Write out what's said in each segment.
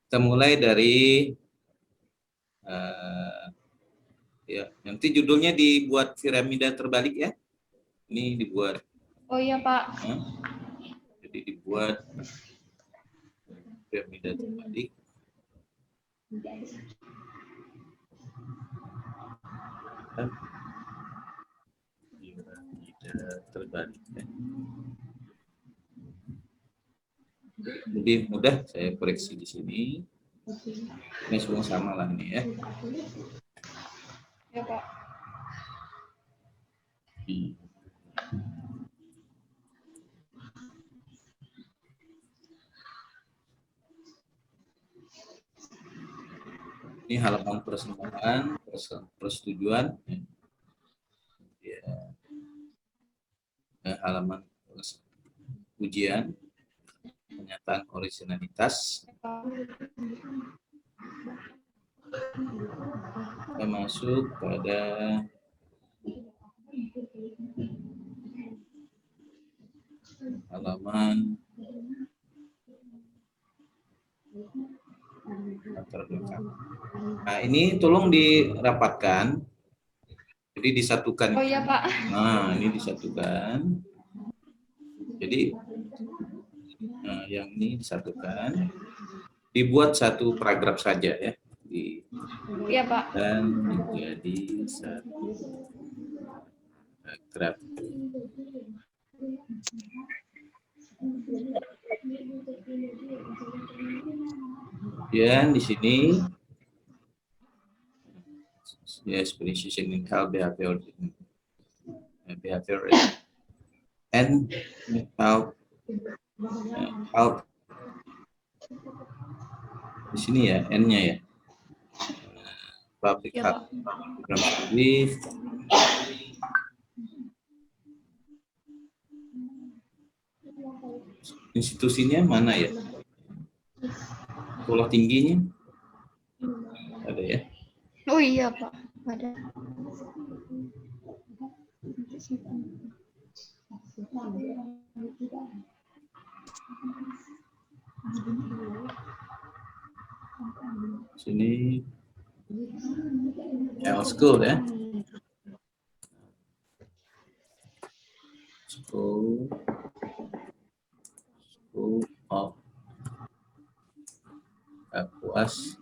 Kita mulai dari ya, nanti judulnya dibuat piramida terbalik ya. Ini dibuat. Oh iya Pak. Jadi dibuat piramida terbalik. Piramida terbalik. Ya. Lebih mudah saya koreksi di sini. Ini semua sama lah ini ya. Ya Pak. Ini halaman persembahan, persetujuan. Ya. Halaman ujian, pernyataan originalitas. Kita masuk pada halaman latar belakang. Nah, ini tolong dirapatkan. Jadi disatukan. Oh iya Pak. Nah, ini disatukan. Jadi yang ini disatukan. Dibuat satu paragraf saja ya. Iya Pak. Dan menjadi satu paragraf. Dan di sini yes, precision in health behavior and health di sini ya N-nya ya. Public health program studies. Institusinya mana ya? Sekolah tingginya ada ya? Oh iya Pak, ada. Sini school ya. School of Kapuas.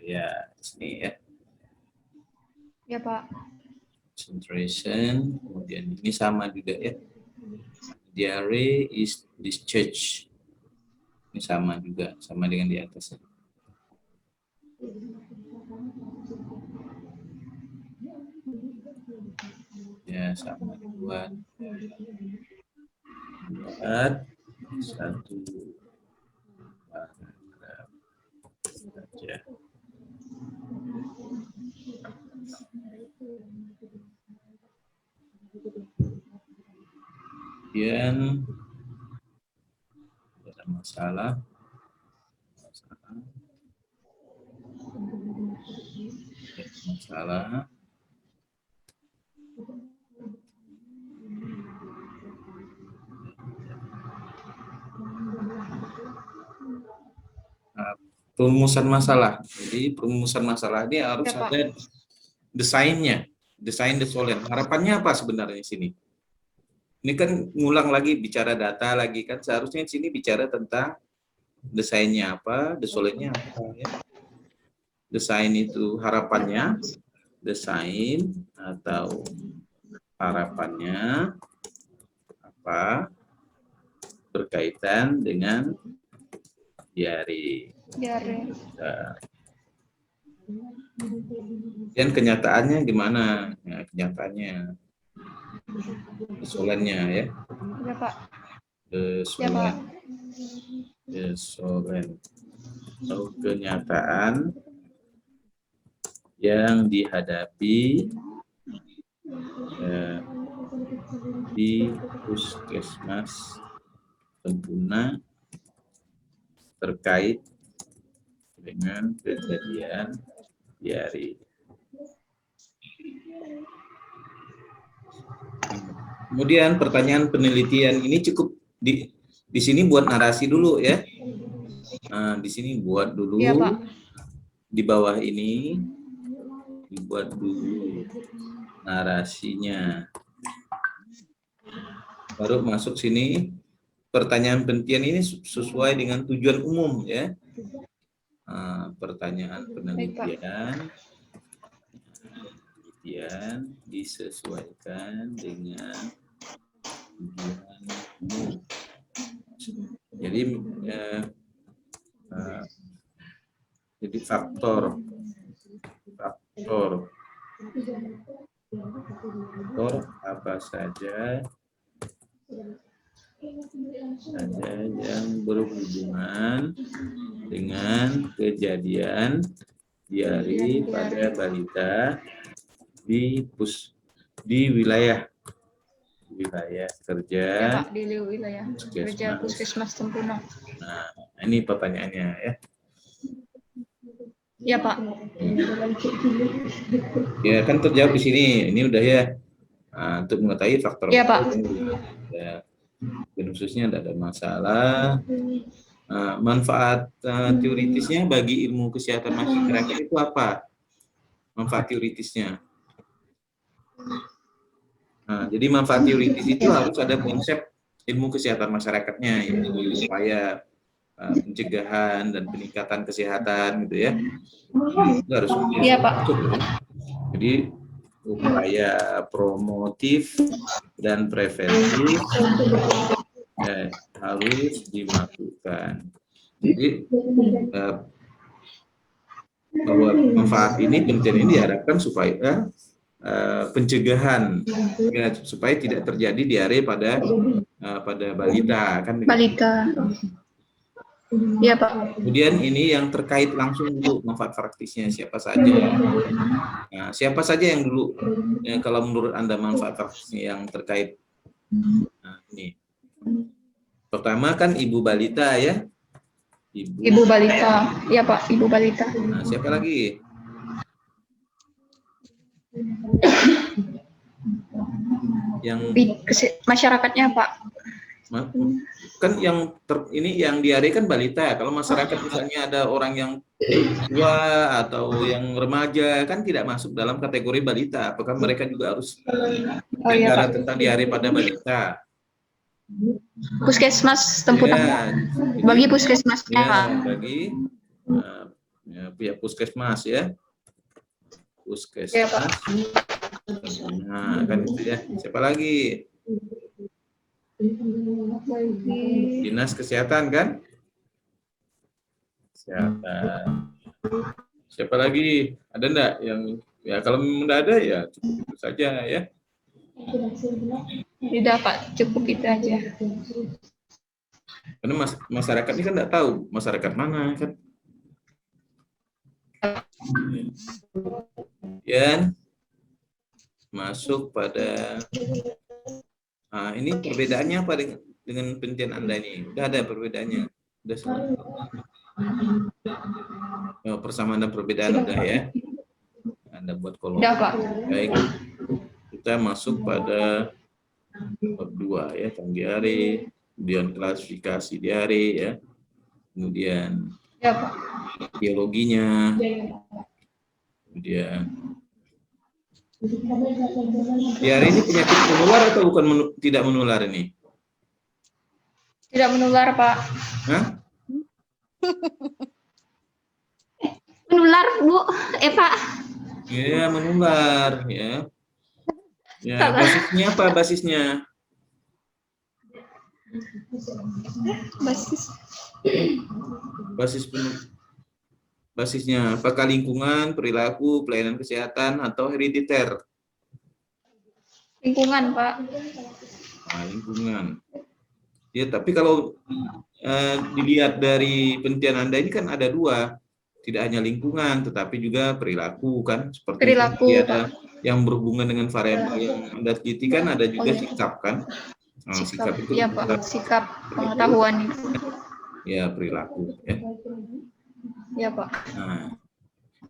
Ya, sini ya. Ya Pak. Concentration, kemudian ini sama juga ya. Diare is discharge. Ini sama juga, sama dengan di atas. Ya, sama dibuat. Buat satu paragraf saja. Kemudian ada masalah. Perumusan masalah. Jadi perumusan masalah ini harus Ya, Pak. ada desainnya, desain desolen. Harapannya apa sebenarnya di sini? Ini kan ngulang lagi bicara data lagi kan, seharusnya di sini bicara tentang desainnya apa, desolennya apa ya. Desain itu harapannya, desain atau harapannya apa berkaitan dengan diare. Dan kenyataannya gimana? Ya, kenyataannya desolennya ya. Ya Pak. Desolen. Ya, Pak. Desolen. Atau kenyataan yang dihadapi di puskesmas pengguna terkait dengan kejadian diare. Kemudian pertanyaan penelitian ini cukup di sini buat narasi dulu ya. Nah, di sini buat dulu Iya, Pak. di bawah ini, dibuat dulu narasinya. Baru masuk sini, pertanyaan penelitian ini sesuai dengan tujuan umum ya. Nah, pertanyaan Baik, Pak. penelitian disesuaikan dengan tujuan umum. Jadi faktor apa saja yang berhubungan dengan kejadian diare pada balita di wilayah kerja. Ya, Pak, di wilayah kerja Puskesmas Tempuno. Nah, ini pertanyaannya ya. Ya, Pak. Ya, kan terjawab di sini. Ini udah ya. Nah, untuk mengetahui faktor. Ya, Pak. Ya, khususnya tidak ada masalah. Manfaat teoritisnya bagi ilmu kesehatan masyarakat itu apa? Manfaat teoritisnya. Nah, jadi manfaat teoritis itu harus ada konsep ilmu kesehatan masyarakatnya, yaitu upaya pencegahan dan peningkatan kesehatan gitu ya. Itu harus. Iya, Pak. Jadi upaya promotif dan preventif harus dilakukan. Jadi bahwa manfaat ini, penelitian ini diharapkan supaya pencegahan supaya tidak terjadi diare pada balita kan. Balita. Iya, Pak. Kemudian ini yang terkait langsung dulu manfaat praktisnya siapa saja. Nah, siapa saja yang dulu kalau menurut Anda manfaat praktisnya yang terkait? Nah, ini. Pertama kan ibu balita ya. Ibu balita. Iya, Pak, ibu balita. Nah, siapa lagi? Yang masyarakatnya, Pak. Kan yang ini yang diare kan balita. Kalau masyarakat misalnya ada orang yang tua Oh, atau yang remaja kan tidak masuk dalam kategori balita. Apakah mereka juga harus bicara tentang diare pada balita? Puskesmas Tempuno. Ya, bagi puskesmasnya, Pak. Bagi pihak puskesmas ya. Puskesmas. Ya, Pak. Nah, kan itu ya. Siapa lagi? Dinas Kesehatan kan? Kesehatan. Siapa lagi? Ada enggak yang ya kalau tidak ada ya cukup itu saja ya. Tidak, Pak, cukup itu aja. Karena masyarakat ini kan tidak tahu masyarakat mana kan. Ya, masuk pada ini perbedaannya apa dengan penelitian Anda ini? Udah ada perbedaannya? Udah sama? Persamaan dan perbedaan udah ya? Anda buat kolom. Udah, Pak. Baik. Kita masuk pada bab 2 ya, tentang diare, kemudian klasifikasi diare ya. Kemudian ya, Pak. biologinya. Kemudian diare ini penyakit menular atau bukan tidak menular ini? Tidak menular, Pak. Hah? Menular, Bu. Pak. Ya, menular ya. Ya, basisnya apa basisnya? Basisnya apakah lingkungan, perilaku, pelayanan kesehatan atau herediter? Lingkungan, Pak. Nah, lingkungan. Ya, tapi kalau dilihat dari penelitian Anda ini kan ada dua, tidak hanya lingkungan, tetapi juga perilaku kan, seperti perilaku, ada yang berhubungan dengan variabel yang Anda teliti kan, ada juga sikap kan. Nah, sikap itu ya, Pak. Sikap pengetahuan itu. Ya, perilaku ya. Ya, Pak. Nah,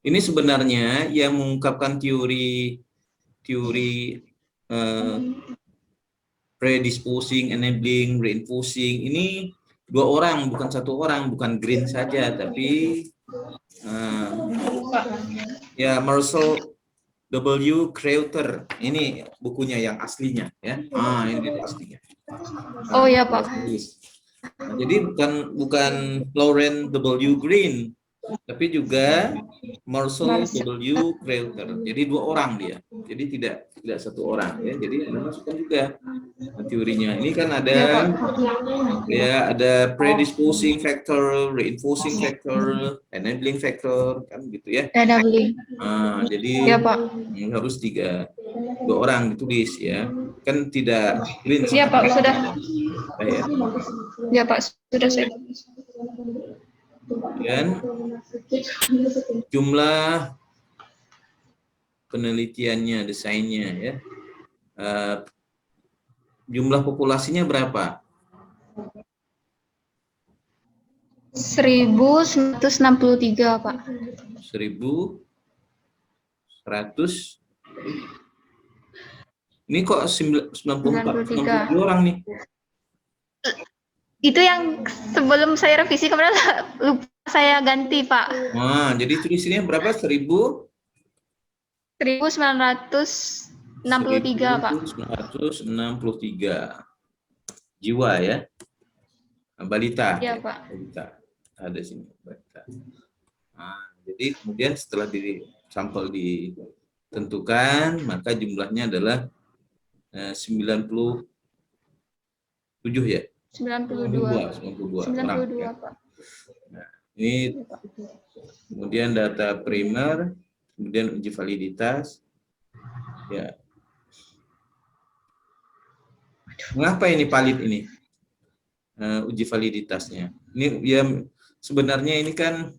ini sebenarnya yang mengungkapkan teori predisposing, enabling, reinforcing ini 2 orang, bukan 1 orang, bukan Green saja, tapi ya Marcel W. Crowther. Ini bukunya yang aslinya ya. Ini aslinya. Oh ya Pak. Nah, jadi bukan Lauren W. Green, tapi juga Marcel W. Crowther. Jadi 2 orang dia. Jadi tidak 1 orang ya. Jadi Anda masukkan juga teorinya. Ini kan ada Ya Pak. ya, ada predisposing factor, reinforcing factor, enabling factor, kan gitu ya. Ada beli. Jadi Ya Pak. harus 2 orang ditulis ya. Kan tidak Green. Ya Pak, sudah. Ya. Ya Pak, sudah saya. Dan jumlah penelitiannya, desainnya ya. Jumlah populasinya berapa? 1163 Pak. 1100. Ini kok 94 orang nih. Itu yang sebelum saya revisi kemarin lupa saya ganti Pak. Jadi tulisannya berapa? 1963 Pak. 1963 jiwa ya. Balita. Iya Pak. Balita. Ada sini balita. Jadi kemudian setelah sampel ditentukan, maka jumlahnya adalah 97 ya. 92 orang. Ya. Pak. Nah, ini kemudian data primer, kemudian uji validitas. Ya. Mengapa ini valid ini? Uji validitasnya. Ini ya sebenarnya ini kan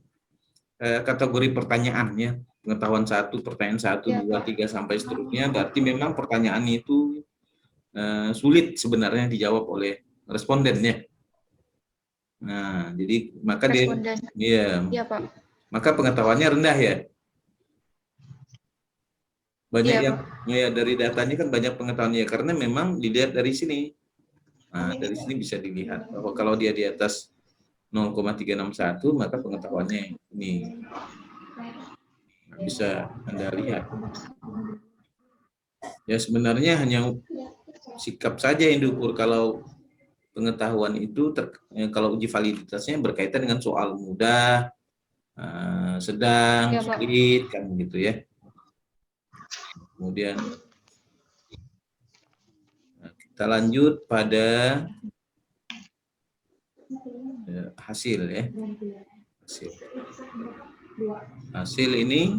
kategori pertanyaan ya. Pengetahuan 1, pertanyaan 1, 2, 3 sampai seterusnya. Berarti memang pertanyaan itu sulit sebenarnya dijawab oleh responden ya. Nah, jadi maka responden. Iya, Pak. Maka pengetahuannya rendah ya. Banyak yang ya dari datanya kan banyak pengetahuannya karena memang dilihat dari sini. Nah, dari sini bisa dilihat bahwa kalau dia di atas 0,361 maka pengetahuannya ini bisa Anda lihat. Ya sebenarnya hanya sikap saja yang diukur. Kalau pengetahuan itu kalau uji validitasnya berkaitan dengan soal mudah, sedang, sulit kan gitu ya. Kemudian kita lanjut pada hasil ya. Hasil ini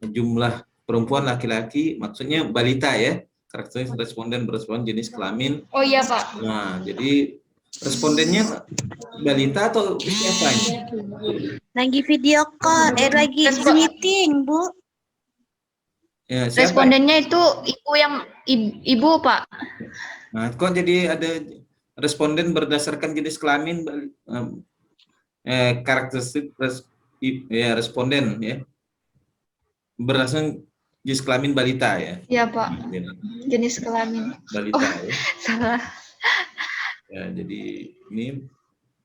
jumlah perempuan laki-laki, maksudnya balita ya. Karakteristik responden berespon jenis kelamin. Oh iya Pak. Nah, jadi respondennya balita atau siapa ini? Lagi video call, lagi meeting, Bu. Ya, siapa? Respondennya itu ibu Pak. Nah, kok jadi ada responden berdasarkan jenis kelamin, karakteristik responden ya, berdasarkan jenis kelamin balita ya? Iya Pak. Jenis kelamin balita ya. Salah. Ya, jadi ini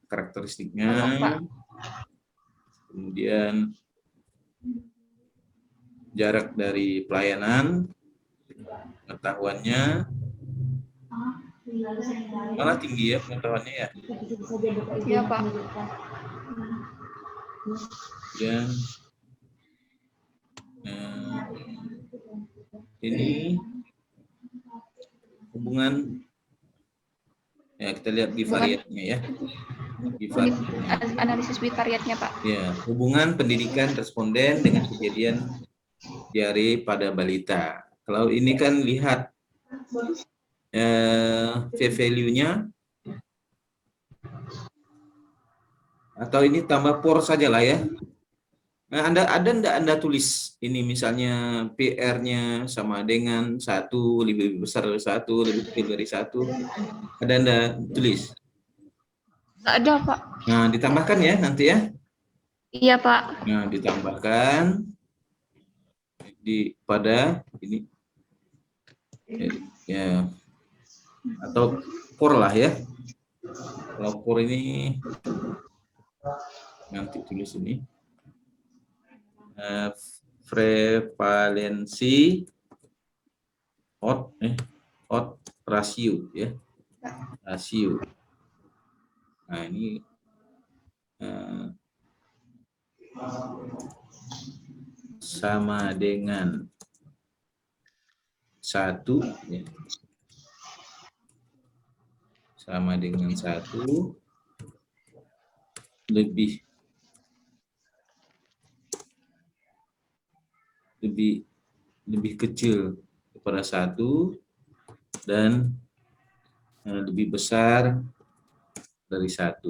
karakteristiknya. Pak. Kemudian jarak dari pelayanan, pengetahuannya malah tinggi ya pengetahuannya ya. Iya Pak. Dan ini hubungan ya, kita lihat bivariatnya ya. Analisis bivariatnya Pak. Ya, hubungan pendidikan responden dengan kejadian diare pada balita. Kalau ini kan lihat p-value-nya, atau ini tambah por saja lah ya. Nah, Anda tulis ini misalnya PR-nya sama dengan 1, lebih besar dari 1, lebih kecil dari 1. Ada Anda tulis? Ada Pak. Nah, ditambahkan ya nanti ya. Iya Pak. Nah, ditambahkan pada ini ya, atau por lah ya. pelopor ini nanti tulis ini prevalensi odd ratio ya, rasio. Nah ini sama dengan 1 ya. Sama dengan 1 lebih kecil daripada 1 dan lebih besar dari 1.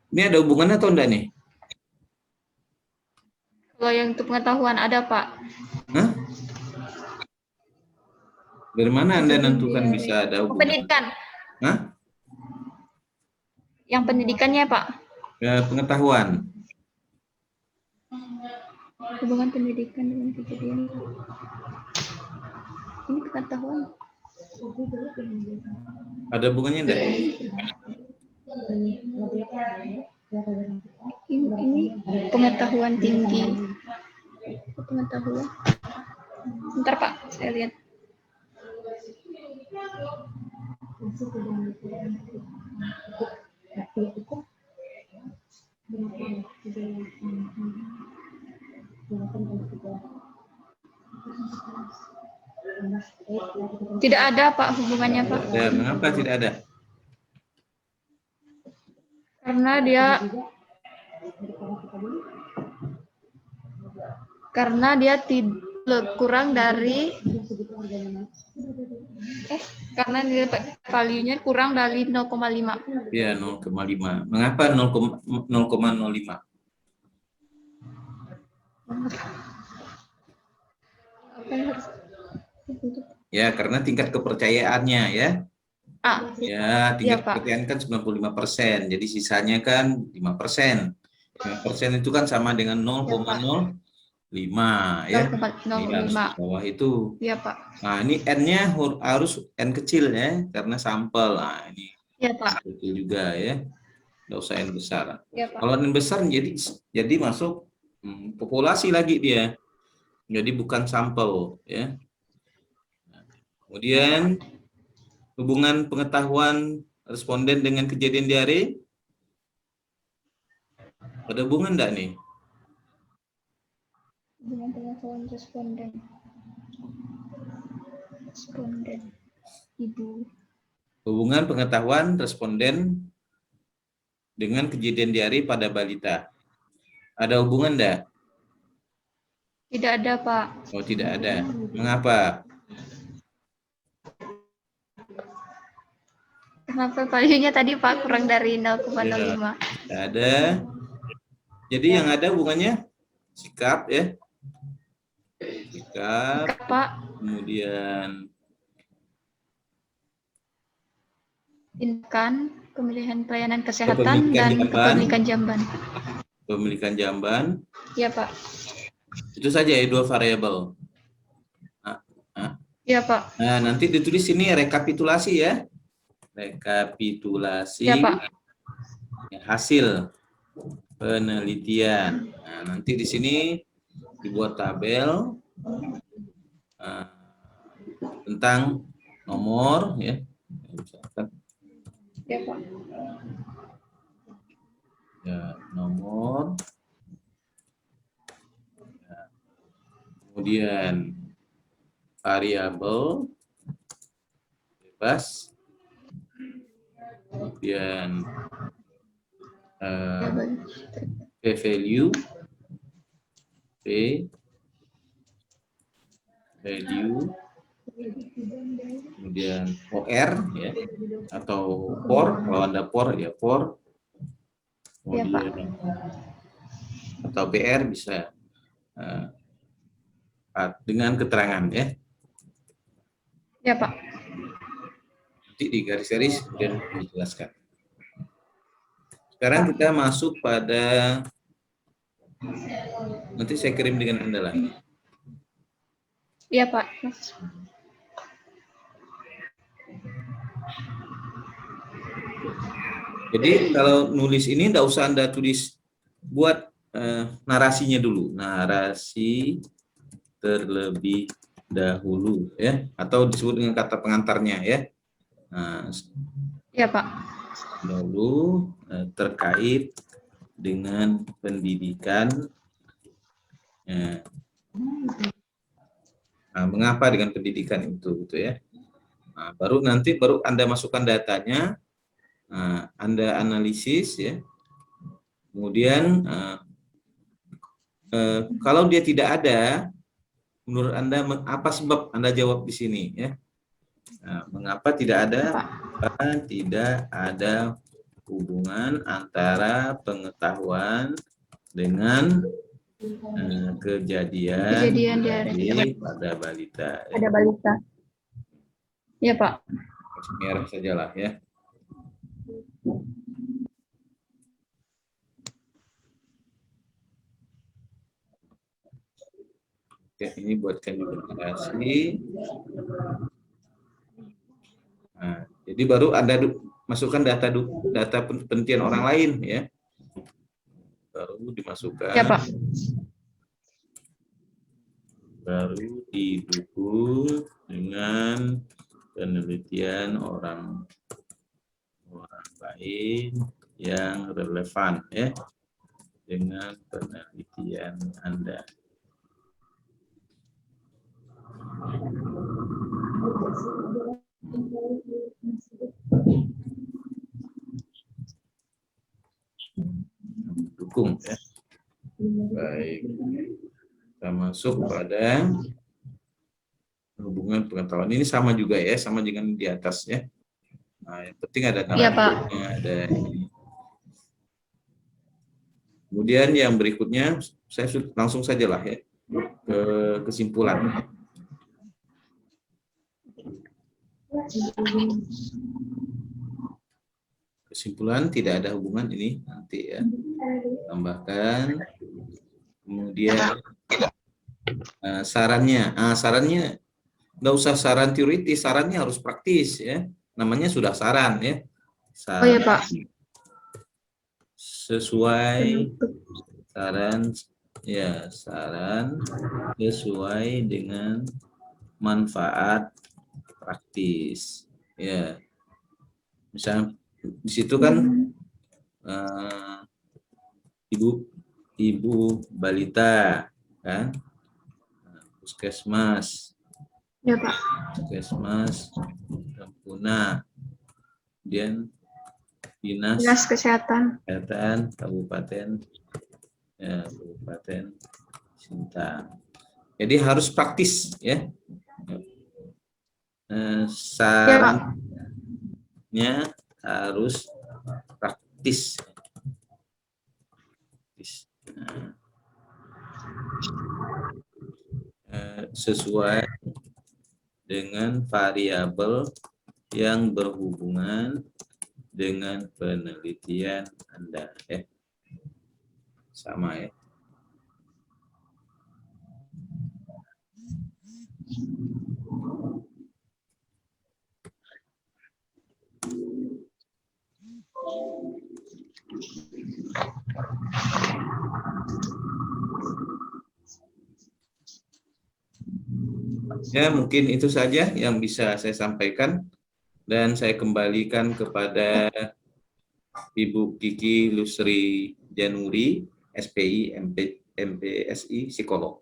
Ini ada hubungannya atau enggak nih? Kalau yang untuk pengetahuan ada, Pak. Hah? Dari mana Anda nentukan bisa ada hubungan? Pendidikan. Hah? Yang pendidikannya, Pak. Ya, pengetahuan. Hubungan pendidikan dengan kejadian. Ini pengetahuan. Ada hubungannya enggak? Ini pengetahuan tinggi. Pengetahuan. Bentar, Pak, saya lihat. Tidak ada, Pak, hubungannya, Pak. Ya, mengapa tidak ada? Karena dia kurang dari karena nilai value-nya kurang dari 0,5. Ya, 0,5. Mengapa 0,05? Ya, karena tingkat kepercayaannya ya. Ya, tingkat kepercayaan kan 95%. Jadi sisanya kan 5%. 5% itu kan sama dengan 0,05 ya. 0,05. Bawah itu. Iya, Pak. Nah, ini N-nya harus N kecil ya, karena sampel. Nah, ini. Iya, Pak. Kecil juga ya. Nggak usah N besar. Iya, Pak. Kalau N besar jadi masuk populasi lagi dia. Jadi bukan sampel ya. Kemudian hubungan pengetahuan responden dengan kejadian diare. Ada hubungan enggak nih? Hubungan pengetahuan responden. Ibu. Hubungan pengetahuan responden dengan kejadian diare pada balita. Ada hubungan enggak? Tidak ada, Pak. Oh, tidak ada. Mengapa? Kenapa value-nya tadi, Pak, kurang dari 0,05? Tidak ada. Jadi yang ada hubungannya sikap ya. Sikap, Pak. Kemudian tindakan, pemilihan pelayanan kesehatan, dan kepemilikan jamban. Pemilikan jamban. Iya, Pak. Itu saja ya, 2 variabel. Iya, Pak. Nah, nanti ditulis ini rekapitulasi ya. Rekapitulasi ya, Pak. Hasil penelitian. Nah, nanti di sini dibuat tabel tentang nomor ya. Misalkan ya, Pak. Ya, nomor. Ya. Kemudian variabel bebas. Kemudian p-value, p-value, kemudian OR ya, atau POR, kalau Anda POR ya POR, kemudian atau PR bisa dengan keterangan ya. Ya, Pak. Nanti di garis-garis kemudian dijelaskan. Sekarang kita masuk pada, nanti saya kirim dengan Anda lagi. Iya, Pak. Jadi kalau nulis ini enggak usah Anda tulis, buat narasinya dulu, narasi terlebih dahulu ya, atau disebut dengan kata pengantarnya ya. Nah, Iya, Pak. dahulu terkait dengan pendidikan. Nah, mengapa dengan pendidikan itu gitu ya. Nah, baru Anda masukkan datanya, Anda analisis ya. Kemudian kalau dia tidak ada, menurut Anda apa sebab Anda jawab di sini ya? Nah, mengapa tidak ada? Tidak ada hubungan antara pengetahuan dengan kejadian dari pada balita. ada balita. Iya, Pak. Kasih merah sajalah ya. Oke, ini buatkan dokumentasi. Nah, jadi baru Anda masukkan data penelitian orang lain ya. Baru dimasukkan. Ya, Pak. Baru didukung dengan penelitian orang lain yang relevan ya dengan penelitian Anda. Dukung ya. Baik. Kita masuk pada hubungan pengetahuan. Ini sama juga ya, sama dengan di atas ya. Nah, yang penting ada Iya, Pak. ada ini. Kemudian yang berikutnya saya langsung saja lah ya ke kesimpulan. Kesimpulan tidak ada hubungan ini nanti ya. Tambahkan. Kemudian sarannya. Sarannya nggak usah saran teoritis, sarannya harus praktis ya. Namanya sudah saran ya. Saran, Oh ya, Pak. Sesuai saran ya, saran sesuai dengan manfaat praktis ya. Misalnya di situ kan ibu balita kan, puskesmas Ya, Pak. puskesmas Rampuna, kemudian dinas Kesehatan kabupaten ya, Kabupaten Sintang. Jadi harus praktis ya. Sarannya harus praktis. Sesuai dengan variabel yang berhubungan dengan penelitian Anda ya. Sama ya. Ya, mungkin itu saja yang bisa saya sampaikan dan saya kembalikan kepada Ibu Kiki Lusri Januri, SPI, MPSI, psikolog.